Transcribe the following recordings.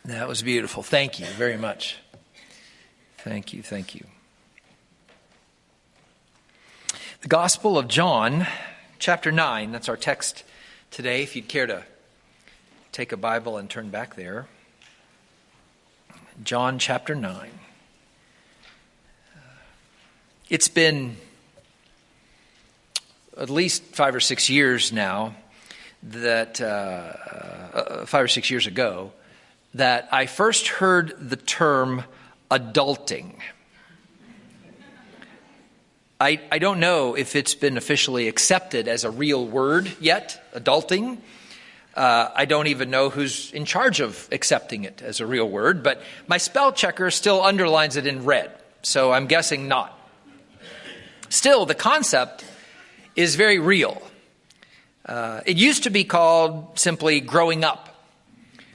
That was beautiful. Thank you very much. Thank you. The Gospel of John, chapter 9, that's our text today. If you'd care to take a Bible and turn back there. John chapter 9. It's been at least 5 or 6 years now that, 5 or 6 years ago, that I first heard the term adulting. I don't know if it's been officially accepted as a real word yet, adulting. I don't even know who's in charge of accepting it as a real word, but my spell checker still underlines it in red, so I'm guessing not. Still, the concept is very real. It used to be called simply growing up,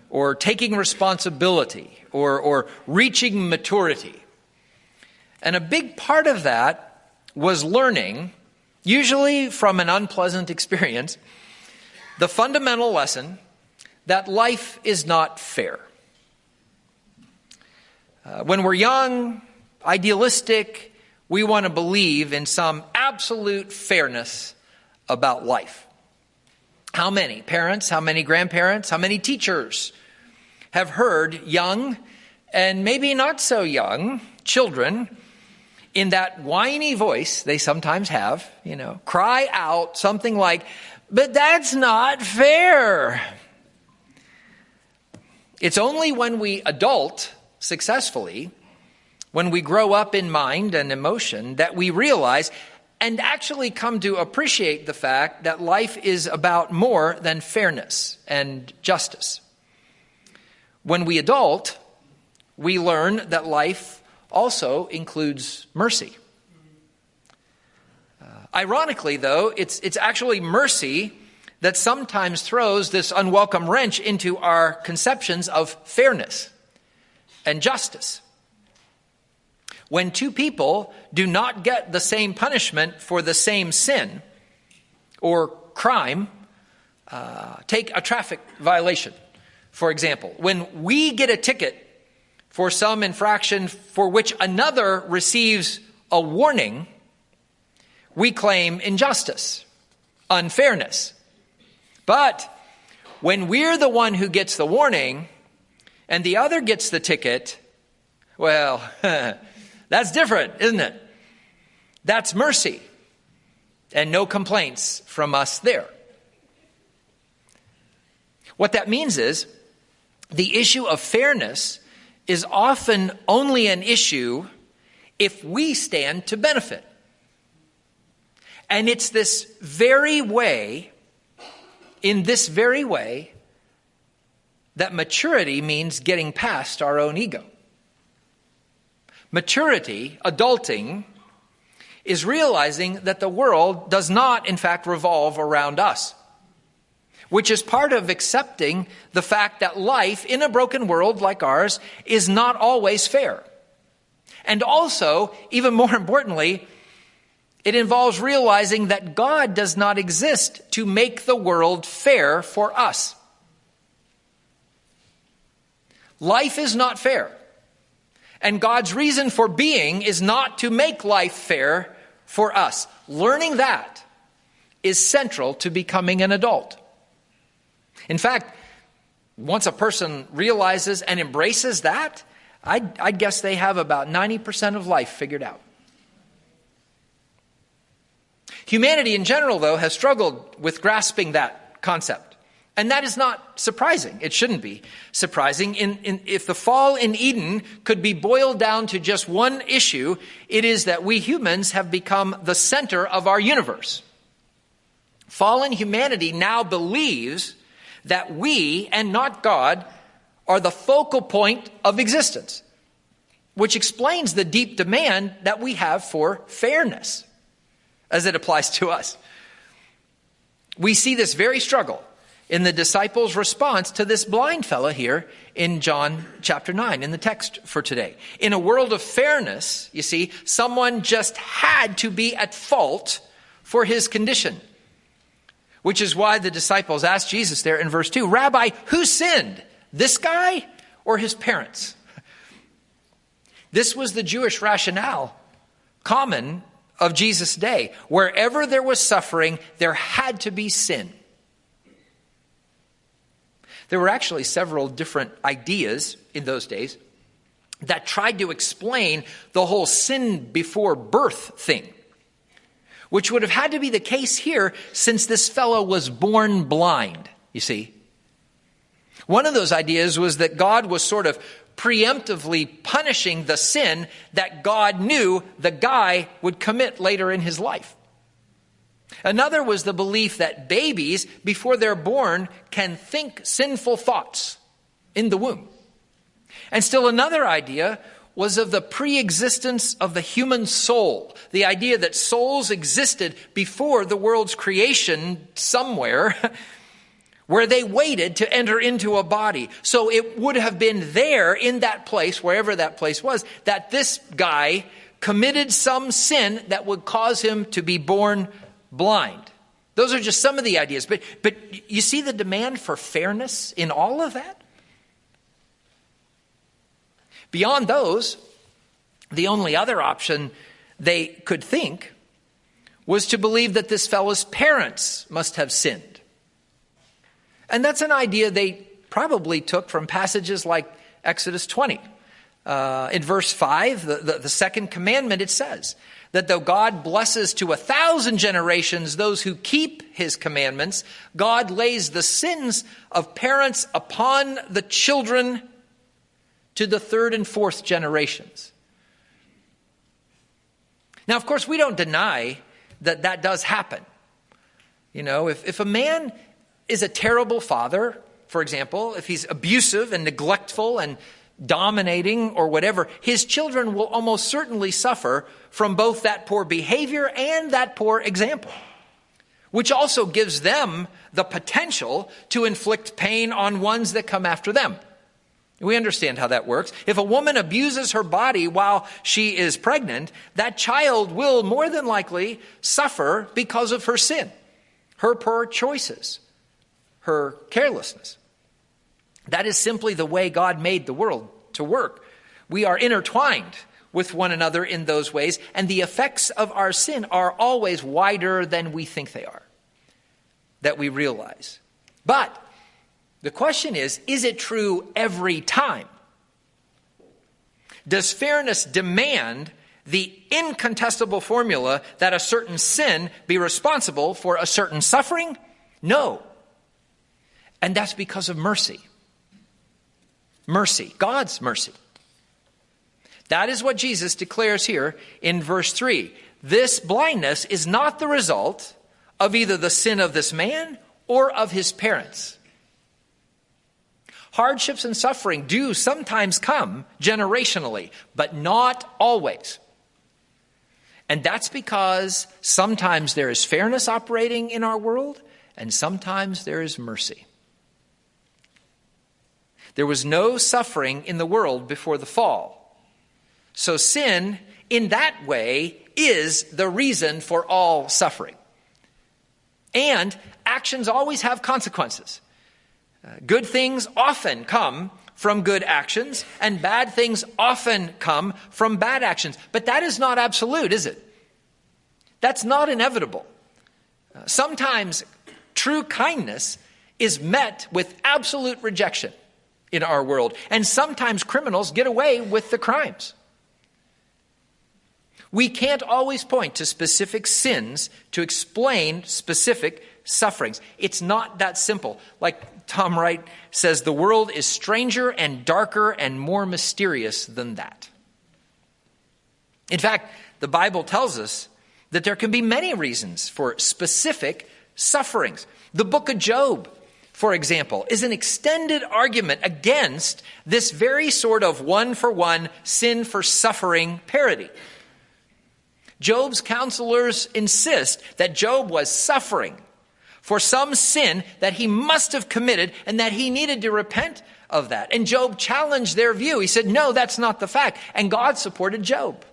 or taking responsibility, or reaching maturity. And a big part of that was learning, usually from an unpleasant experience, the fundamental lesson that life is not fair. When we're young, idealistic, we want to believe in some absolute fairness about life. How many parents, how many grandparents, how many teachers have heard young and maybe not so young children in that whiny voice they sometimes have, cry out something like, "But that's not fair." It's only when we adult successfully, when we grow up in mind and emotion, that we realize and actually come to appreciate the fact that life is about more than fairness and justice. When we adult, we learn that life also includes mercy. Ironically, though, it's actually mercy that sometimes throws this unwelcome wrench into our conceptions of fairness and justice. When two people do not get the same punishment for the same sin or crime, take a traffic violation, for example. When we get a ticket for some infraction for which another receives a warning, we claim injustice, unfairness. But when we're the one who gets the warning and the other gets the ticket, well, that's different, isn't it? That's mercy, and no complaints from us there. What that means is the issue of fairness is often only an issue if we stand to benefit. And it's in this very way, that maturity means getting past our own ego. Maturity, adulting, is realizing that the world does not, in fact, revolve around us, which is part of accepting the fact that life in a broken world like ours is not always fair. And also, even more importantly, it involves realizing that God does not exist to make the world fair for us. Life is not fair. And God's reason for being is not to make life fair for us. Learning that is central to becoming an adult. In fact, once a person realizes and embraces that, I'd guess they have about 90% of life figured out. Humanity in general, though, has struggled with grasping that concept. And that is not surprising. It shouldn't be surprising. If the fall in Eden could be boiled down to just one issue, it is that we humans have become the center of our universe. Fallen humanity now believes that we, and not God, are the focal point of existence, which explains the deep demand that we have for fairness as it applies to us. We see this very struggle in the disciples' response to this blind fellow here in John chapter 9, in the text for today. In a world of fairness, you see, someone just had to be at fault for his condition. Which is why the disciples asked Jesus there in verse 2, "Rabbi, who sinned, this guy or his parents. This was the Jewish rationale common of Jesus' day. Wherever there was suffering, there had to be sin. There were actually several different ideas in those days that tried to explain the whole sin before birth thing, which would have had to be the case here since this fellow was born blind, you see. One of those ideas was that God was sort of preemptively punishing the sin that God knew the guy would commit later in his life. Another was the belief that babies, before they're born, can think sinful thoughts in the womb. And still another idea was of the pre-existence of the human soul, the idea that souls existed before the world's creation somewhere, where they waited to enter into a body. So it would have been there in that place, wherever that place was, that this guy committed some sin that would cause him to be born blind. Those are just some of the ideas. But you see the demand for fairness in all of that? Beyond those, the only other option they could think was to believe that this fellow's parents must have sinned. And that's an idea they probably took from passages like Exodus 20. In verse 5, the second commandment, it says that though God blesses to 1,000 generations those who keep his commandments, God lays the sins of parents upon the children to the third and fourth generations. Now, of course, we don't deny that that does happen. You know, if a man is a terrible father, for example, if he's abusive and neglectful and dominating or whatever, his children will almost certainly suffer from both that poor behavior and that poor example, which also gives them the potential to inflict pain on ones that come after them. We understand how that works. If a woman abuses her body while she is pregnant, that child will more than likely suffer because of her sin, her poor choices, her carelessness. That is simply the way God made the world to work. We are intertwined with one another in those ways, and the effects of our sin are always wider than we think they are, that we realize. But the question is it true every time? Does fairness demand the incontestable formula that a certain sin be responsible for a certain suffering? No. And that's because of mercy. Mercy, God's mercy. That is what Jesus declares here in verse 3. This blindness is not the result of either the sin of this man or of his parents. Hardships and suffering do sometimes come generationally, but not always. And that's because sometimes there is fairness operating in our world, and sometimes there is mercy. There was no suffering in the world before the fall. So sin, in that way, is the reason for all suffering. And actions always have consequences. Good things often come from good actions, and bad things often come from bad actions. But that is not absolute, is it? That's not inevitable. Sometimes true kindness is met with absolute rejection in our world. And sometimes criminals get away with the crimes. We can't always point to specific sins to explain specific sufferings. It's not that simple. Like Tom Wright says, the world is stranger and darker and more mysterious than that. In fact, the Bible tells us that there can be many reasons for specific sufferings. The book of Job, for example, is an extended argument against this very sort of one-for-one sin for suffering parody. Job's counselors insist that Job was suffering for some sin that he must have committed and that he needed to repent of that. And Job challenged their view. He said, no, that's not the fact. And God supported Job.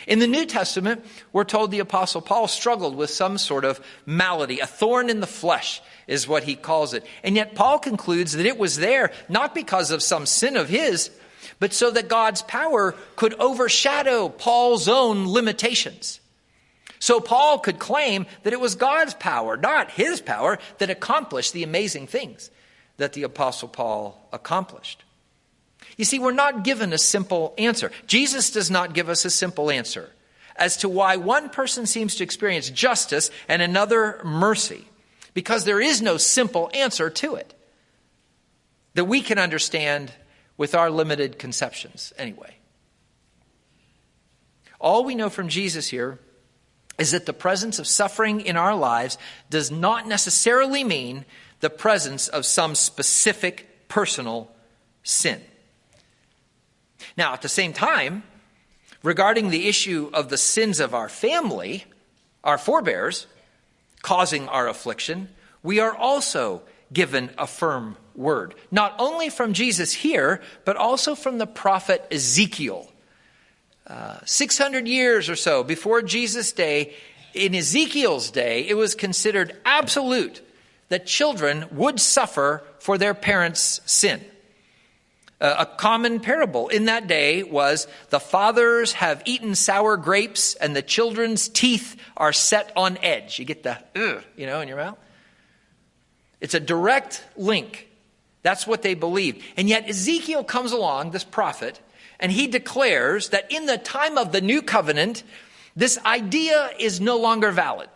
In the New Testament, we're told the Apostle Paul struggled with some sort of malady. A thorn in the flesh is what he calls it. And yet Paul concludes that it was there not because of some sin of his, but so that God's power could overshadow Paul's own limitations. So Paul could claim that it was God's power, not his power, that accomplished the amazing things that the Apostle Paul accomplished. You see, we're not given a simple answer. Jesus does not give us a simple answer as to why one person seems to experience justice and another mercy, because there is no simple answer to it that we can understand with our limited conceptions anyway. All we know from Jesus here is that the presence of suffering in our lives does not necessarily mean the presence of some specific personal sin. Now, at the same time, regarding the issue of the sins of our family, our forebears, causing our affliction, we are also given a firm word, not only from Jesus here, but also from the prophet Ezekiel. 600 years or so before Jesus' day, in Ezekiel's day, it was considered absolute that children would suffer for their parents' sin. A common parable in that day was the fathers have eaten sour grapes and the children's teeth are set on edge. You get the, in your mouth. It's a direct link. That's what they believed. And yet Ezekiel comes along, this prophet, and he declares that in the time of the new covenant, this idea is no longer valid.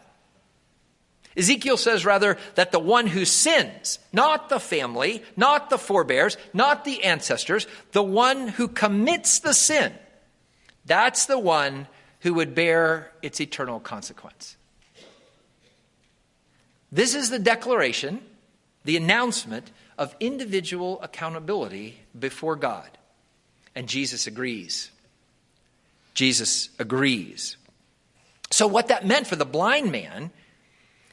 Ezekiel says rather that the one who sins, not the family, not the forebears, not the ancestors, the one who commits the sin, that's the one who would bear its eternal consequence. This is the declaration, the announcement of individual accountability before God. And Jesus agrees. Jesus agrees. So what that meant for the blind man,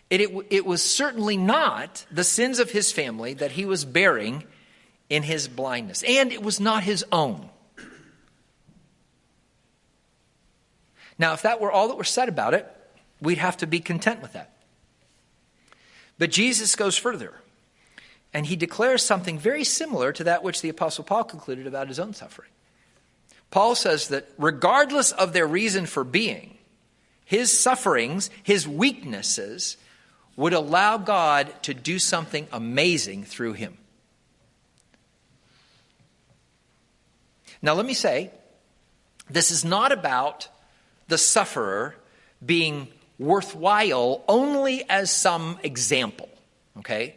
it was certainly not the sins of his family that he was bearing in his blindness. And it was not his own. Now, if that were all that were said about it, we'd have to be content with that. But Jesus goes further. And he declares something very similar to that which the Apostle Paul concluded about his own suffering. Paul says that regardless of their reason for being, his sufferings, his weaknesses, would allow God to do something amazing through him. Now let me say, this is not about the sufferer being worthwhile only as some example, okay?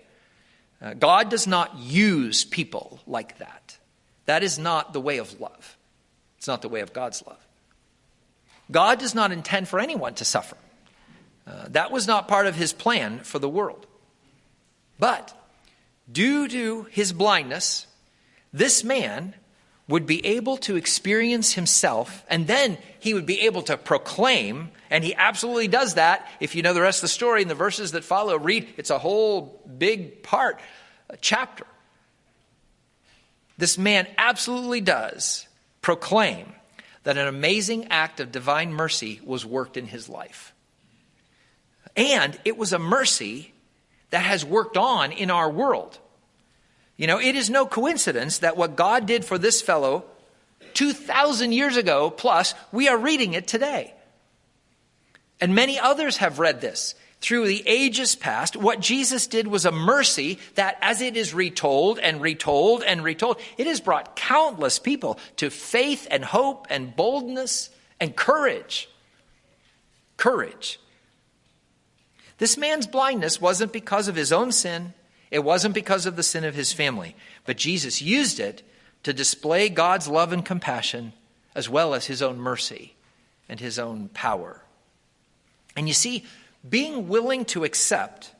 God does not use people like that. That is not the way of love. It's not the way of God's love. God does not intend for anyone to suffer. That was not part of his plan for the world. But due to his blindness, this man would be able to experience himself, and then he would be able to proclaim, and he absolutely does that. If you know the rest of the story in the verses that follow, read, it's a whole big part, a chapter. This man absolutely does proclaim that an amazing act of divine mercy was worked in his life. And it was a mercy that has worked on in our world. You know, it is no coincidence that what God did for this fellow 2,000 years ago plus, we are reading it today. And many others have read this. Through the ages past, what Jesus did was a mercy that, as it is retold and retold and retold, it has brought countless people to faith and hope and boldness and courage. Courage. This man's blindness wasn't because of his own sin. It wasn't because of the sin of his family. But Jesus used it to display God's love and compassion, as well as his own mercy and his own power. And you see, being willing to accept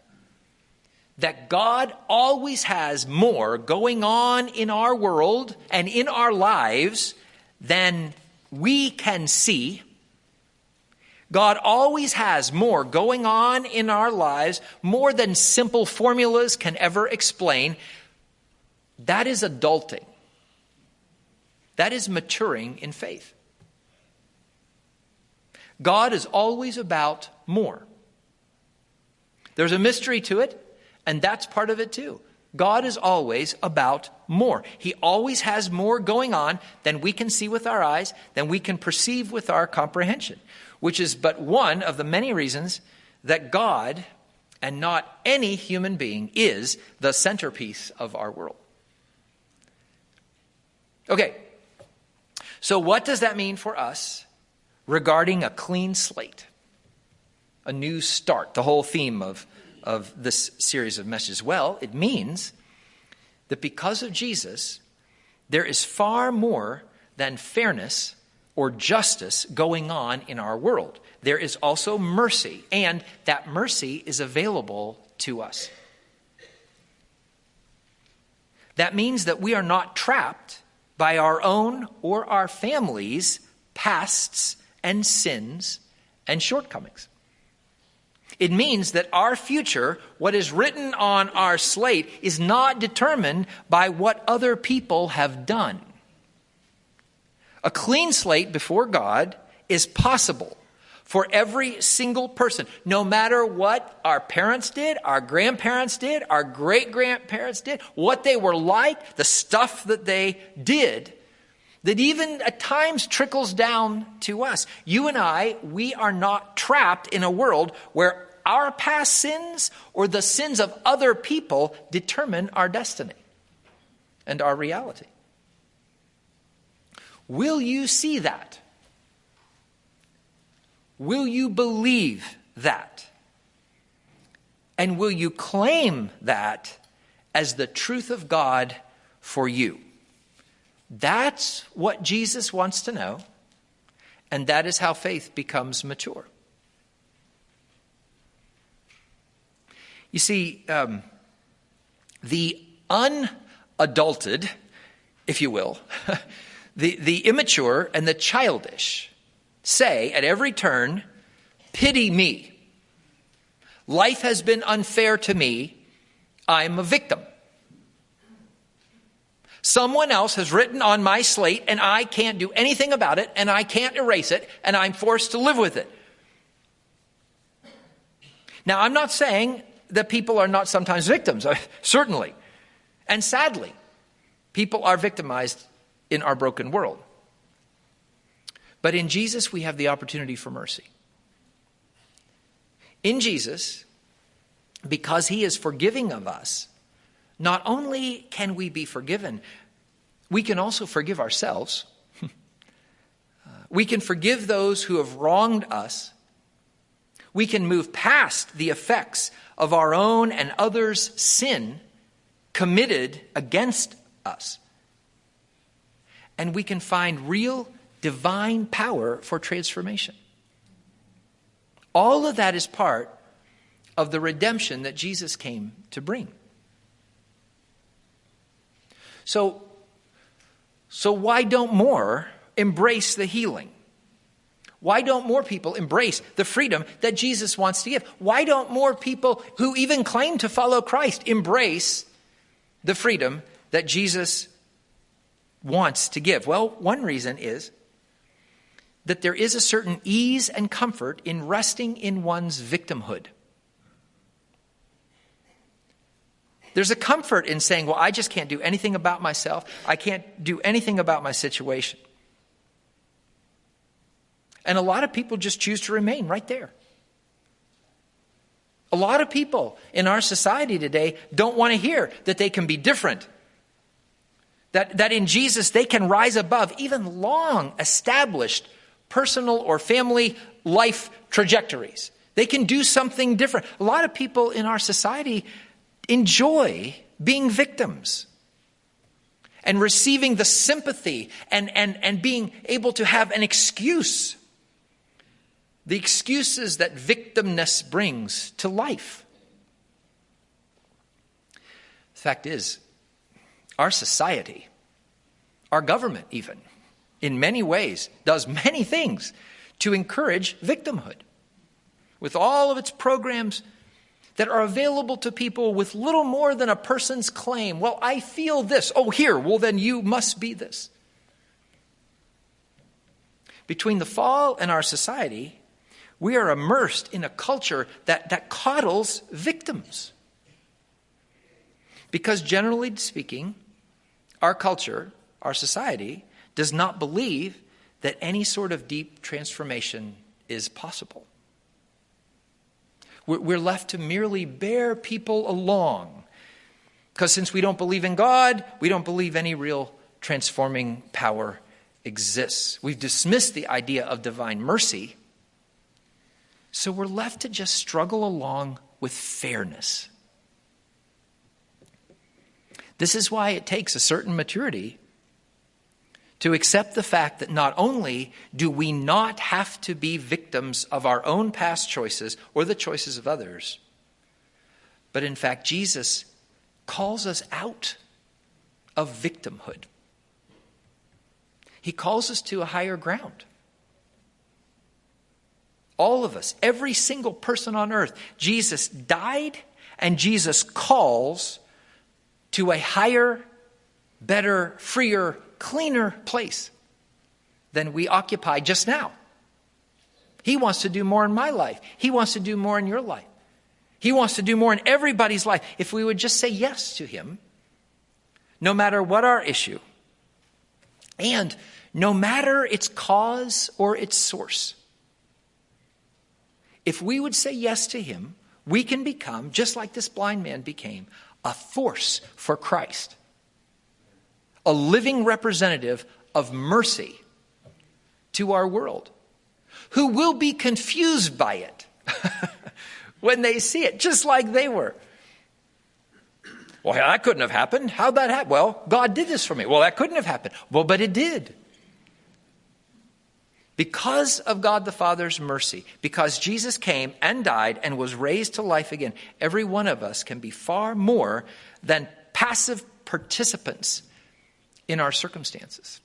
that God always has more going on in our world and in our lives than we can see. God always has more going on in our lives, more than simple formulas can ever explain. That is adulting. That is maturing in faith. God is always about more. There's a mystery to it, and that's part of it too. God is always about more. He always has more going on than we can see with our eyes, than we can perceive with our comprehension, which is but one of the many reasons that God, and not any human being, is the centerpiece of our world. Okay, so what does that mean for us regarding a clean slate? A new start, the whole theme of this series of messages. Well, it means that because of Jesus, there is far more than fairness or justice going on in our world. There is also mercy, and that mercy is available to us. That means that we are not trapped by our own or our family's pasts and sins and shortcomings. It means that our future, what is written on our slate, is not determined by what other people have done. A clean slate before God is possible for every single person, no matter what our parents did, our grandparents did, our great-grandparents did, what they were like, the stuff that they did, that even at times trickles down to us. You and I, we are not trapped in a world where our past sins or the sins of other people determine our destiny and our reality. Will you see that? Will you believe that? And will you claim that as the truth of God for you? That's what Jesus wants to know, and that is how faith becomes mature. You see, the unadulterated, if you will, the immature and the childish say at every turn, pity me. Life has been unfair to me. I'm a victim. Someone else has written on my slate and I can't do anything about it and I can't erase it and I'm forced to live with it. Now, I'm not saying that people are not sometimes victims, certainly. And sadly, people are victimized in our broken world. But in Jesus, we have the opportunity for mercy. In Jesus, because he is forgiving of us, not only can we be forgiven, we can also forgive ourselves. We can forgive those who have wronged us. We can move past the effects of our own and others' sin committed against us. And we can find real divine power for transformation. All of that is part of the redemption that Jesus came to bring. So why don't more embrace the healing? Why don't more people embrace the freedom that Jesus wants to give? Why don't more people who even claim to follow Christ embrace the freedom that Jesus wants to give? Well, one reason is that there is a certain ease and comfort in resting in one's victimhood. There's a comfort in saying, well, I just can't do anything about myself. I can't do anything about my situation. And a lot of people just choose to remain right there. A lot of people in our society today don't want to hear that they can be different. That in Jesus they can rise above even long established personal or family life trajectories. They can do something different. A lot of people in our society enjoy being victims and receiving the sympathy and being able to have an excuse. The excuses that victimness brings to life. The fact is, our society, our government even, in many ways, does many things to encourage victimhood. With all of its programs that are available to people with little more than a person's claim. Well, I feel this. Oh, here. Well, then you must be this. Between the fall and our society, We are immersed in a culture that coddles victims. Because generally speaking, our culture, our society, does not believe that any sort of deep transformation is possible. We're left to merely bear people along. Because since we don't believe in God, we don't believe any real transforming power exists. We've dismissed the idea of divine mercy. So we're left to just struggle along with fairness. This is why it takes a certain maturity to accept the fact that not only do we not have to be victims of our own past choices or the choices of others, but in fact Jesus calls us out of victimhood. He calls us to a higher ground. All of us, every single person on earth, Jesus died and Jesus calls to a higher, better, freer, cleaner place than we occupy just now. He wants to do more in my life. He wants to do more in your life. He wants to do more in everybody's life. If we would just say yes to him, no matter what our issue, and no matter its cause or its source. If we would say yes to him, we can become, just like this blind man became, a force for Christ. A living representative of mercy to our world, who will be confused by it when they see it, just like they were. Well, that couldn't have happened. How'd that happen? Well, God did this for me. Well, that couldn't have happened. Well, but it did. Because of God the Father's mercy, because Jesus came and died and was raised to life again, every one of us can be far more than passive participants in our circumstances.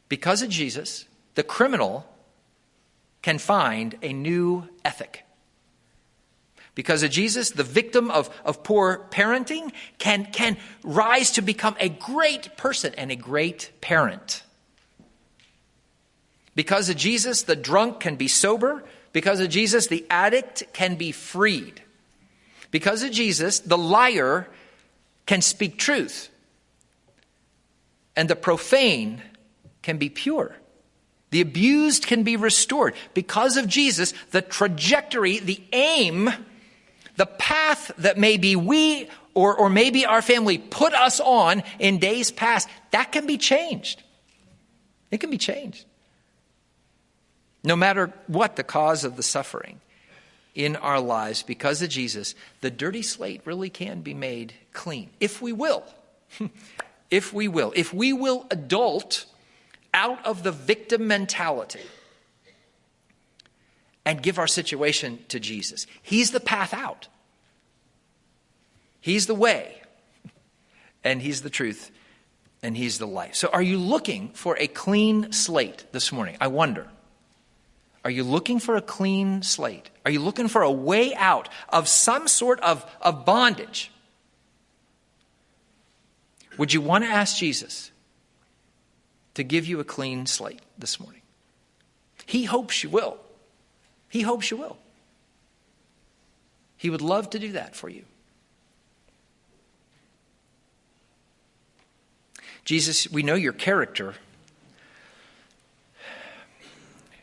Because of Jesus, the criminal can find a new ethic. Because of Jesus, the victim of poor parenting can rise to become a great person and a great parent. Because of Jesus, the drunk can be sober. Because of Jesus, the addict can be freed. Because of Jesus, the liar can speak truth. And the profane can be pure. The abused can be restored. Because of Jesus, the trajectory, the aim, the path that maybe we or maybe our family put us on in days past, that can be changed. It can be changed. No matter what the cause of the suffering in our lives, because of Jesus, the dirty slate really can be made clean. If we will. If we will. If we will adult out of the victim mentality and give our situation to Jesus. He's the path out. He's the way. And he's the truth. And he's the life. So are you looking for a clean slate this morning? I wonder. Are you looking for a clean slate? Are you looking for a way out of some sort of bondage? Would you want to ask Jesus to give you a clean slate this morning? He hopes you will. He hopes you will. He would love to do that for you. Jesus, we know your character.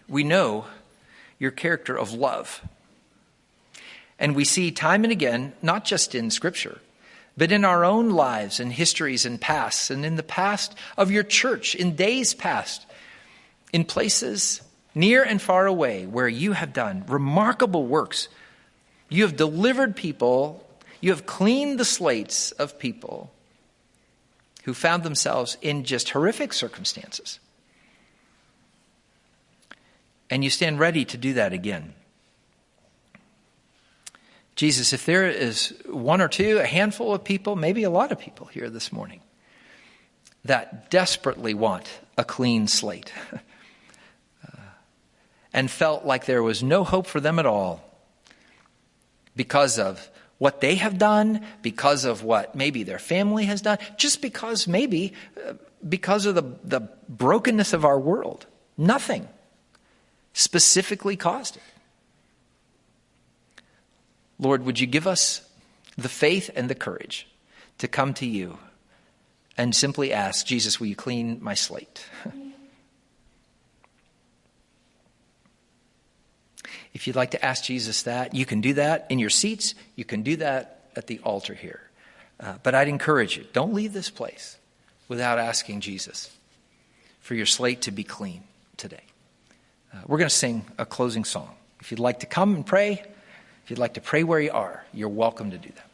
We know your character of love. And we see time and again, not just in Scripture, but in our own lives and histories and pasts, and in the past of your church, in days past, in places near and far away where you have done remarkable works. You have delivered people, you have cleaned the slates of people who found themselves in just horrific circumstances. And you stand ready to do that again. Jesus, if there is one or two, a handful of people, maybe a lot of people here this morning that desperately want a clean slate and felt like there was no hope for them at all because of what they have done, because of what maybe their family has done, just because because of the brokenness of our world. Nothing specifically caused it. Lord, would you give us the faith and the courage to come to you and simply ask, Jesus, will you clean my slate? If you'd like to ask Jesus that, you can do that in your seats. You can do that at the altar here. But I'd encourage you, don't leave this place without asking Jesus for your slate to be clean today. We're going to sing a closing song. If you'd like to come and pray, if you'd like to pray where you are, you're welcome to do that.